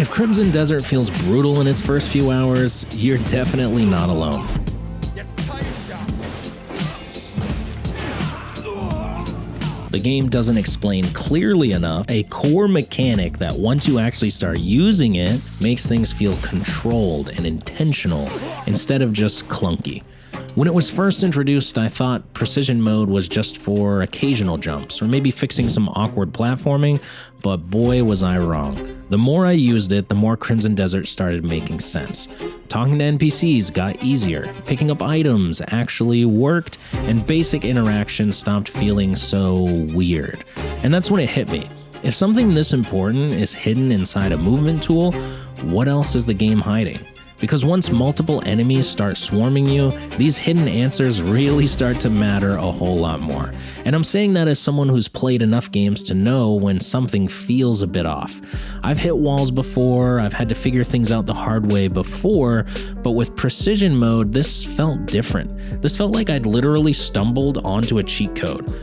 If Crimson Desert feels brutal in its first few hours, you're definitely not alone. The game doesn't explain clearly enough a core mechanic that once you actually start using it, makes things feel controlled and intentional instead of just clunky. When it was first introduced, I thought precision mode was just for occasional jumps or maybe fixing some awkward platforming, but boy was I wrong. The more I used it, the more Crimson Desert started making sense. Talking to NPCs got easier, picking up items actually worked, and basic interactions stopped feeling so weird. And that's when it hit me. If something this important is hidden inside a movement tool, what else is the game hiding? Because once multiple enemies start swarming you, these hidden answers really start to matter a whole lot more. And I'm saying that as someone who's played enough games to know when something feels a bit off. I've hit walls before, I've had to figure things out the hard way before, but with precision mode, this felt different. This felt like I'd literally stumbled onto a cheat code.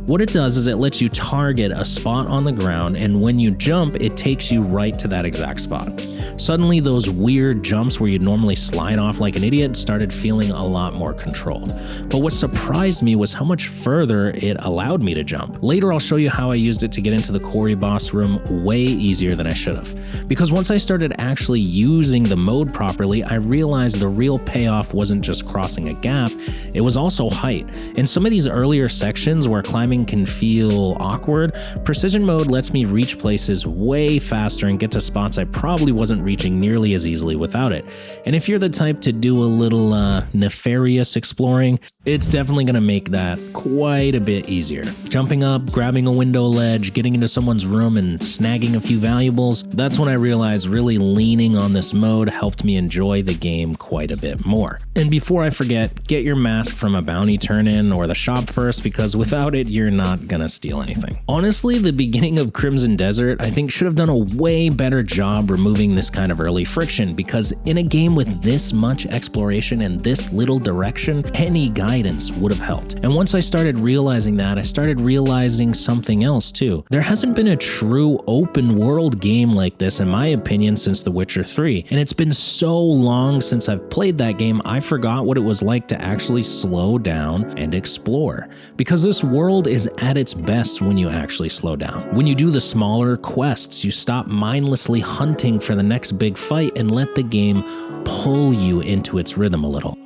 What it does is it lets you target a spot on the ground, and when you jump, it takes you right to that exact spot. Suddenly, those weird jumps where you'd normally slide off like an idiot started feeling a lot more controlled. But what surprised me was how much further it allowed me to jump. Later, I'll show you how I used it to get into the quarry boss room way easier than I should have. Because once I started actually using the mode properly, I realized the real payoff wasn't just crossing a gap, it was also height. In some of these earlier sections where climbing can feel awkward, precision mode lets me reach places way faster and get to spots I probably wasn't reaching nearly as easily without it. And if you're the type to do a little nefarious exploring, it's definitely going to make that quite a bit easier. Jumping up, grabbing a window ledge, getting into someone's room and snagging a few valuables, that's when I realized really leaning on this mode helped me enjoy the game quite a bit more. And before I forget, get your mask from a bounty turn-in or the shop first, because without it, you're not gonna steal anything. Honestly, the beginning of Crimson Desert, I think, should have done a way better job removing this kind of early friction, because in a game with this much exploration and this little direction, any guidance would have helped. And once I started realizing that, I started realizing something else too. There hasn't been a true open world game like this, in my opinion, since The Witcher 3. And it's been so long since I've played that game, I forgot what it was like to actually slow down and explore. Because this world is at its best when you actually slow down. When you do the smaller quests, you stop mindlessly hunting for the next big fight and let the game pull you into its rhythm a little.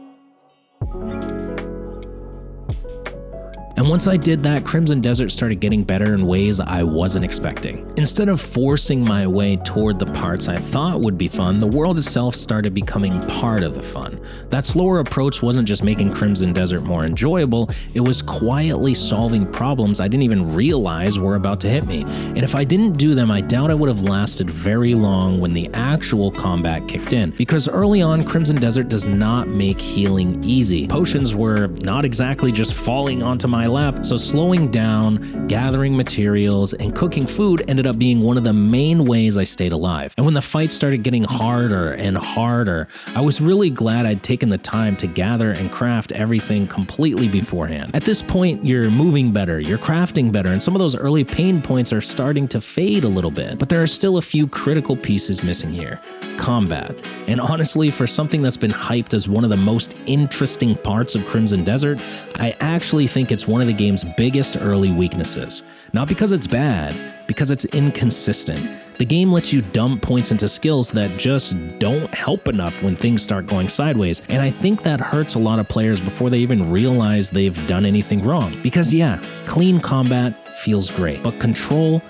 And once I did that, Crimson Desert started getting better in ways I wasn't expecting. Instead of forcing my way toward the parts I thought would be fun, the world itself started becoming part of the fun. That slower approach wasn't just making Crimson Desert more enjoyable, it was quietly solving problems I didn't even realize were about to hit me. And if I didn't do them, I doubt I would have lasted very long when the actual combat kicked in. Because early on, Crimson Desert does not make healing easy. Potions were not exactly just falling onto my lap, so slowing down, gathering materials, and cooking food ended up being one of the main ways I stayed alive. And when the fight started getting harder and harder, I was really glad I'd taken the time to gather and craft everything completely beforehand. At this point, you're moving better, you're crafting better, and some of those early pain points are starting to fade a little bit. But there are still a few critical pieces missing here. Combat. And honestly, for something that's been hyped as one of the most interesting parts of Crimson Desert, I actually think it's one of the game's biggest early weaknesses. Not because it's bad, because it's inconsistent. The game lets you dump points into skills that just don't help enough when things start going sideways, and I think that hurts a lot of players before they even realize they've done anything wrong. Because yeah, clean combat feels great, but control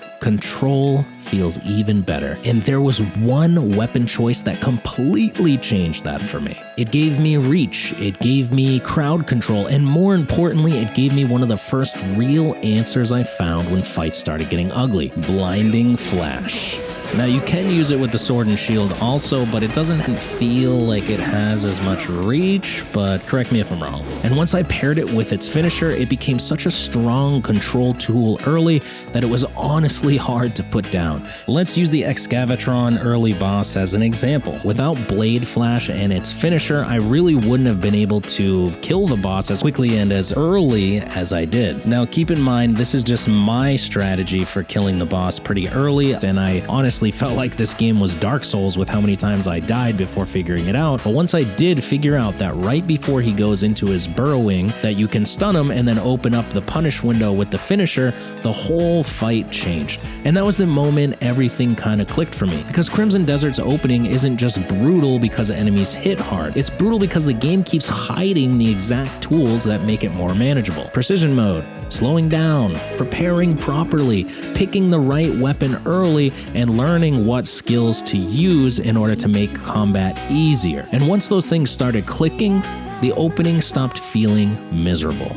feels even better. And there was one weapon choice that completely changed that for me. It gave me reach, it gave me crowd control, and more importantly, it gave me one of the first real answers I found when fights started getting ugly: blinding flash. Now you can use it with the sword and shield also, but it doesn't feel like it has as much reach, but correct me if I'm wrong. And once I paired it with its finisher, it became such a strong control tool early that it was honestly hard to put down. Let's use the Excavator early boss as an example. Without Blade Flash and its finisher, I really wouldn't have been able to kill the boss as quickly and as early as I did. Now keep in mind, this is just my strategy for killing the boss pretty early, and I honestly honestly felt like this game was Dark Souls with how many times I died before figuring it out, but once I did figure out that right before he goes into his burrowing that you can stun him and then open up the punish window with the finisher, the whole fight changed. And that was the moment everything kind of clicked for me, because Crimson Desert's opening isn't just brutal because enemies hit hard, it's brutal because the game keeps hiding the exact tools that make it more manageable. Precision mode, slowing down, preparing properly, picking the right weapon early, and learning what skills to use in order to make combat easier. And once those things started clicking, the opening stopped feeling miserable.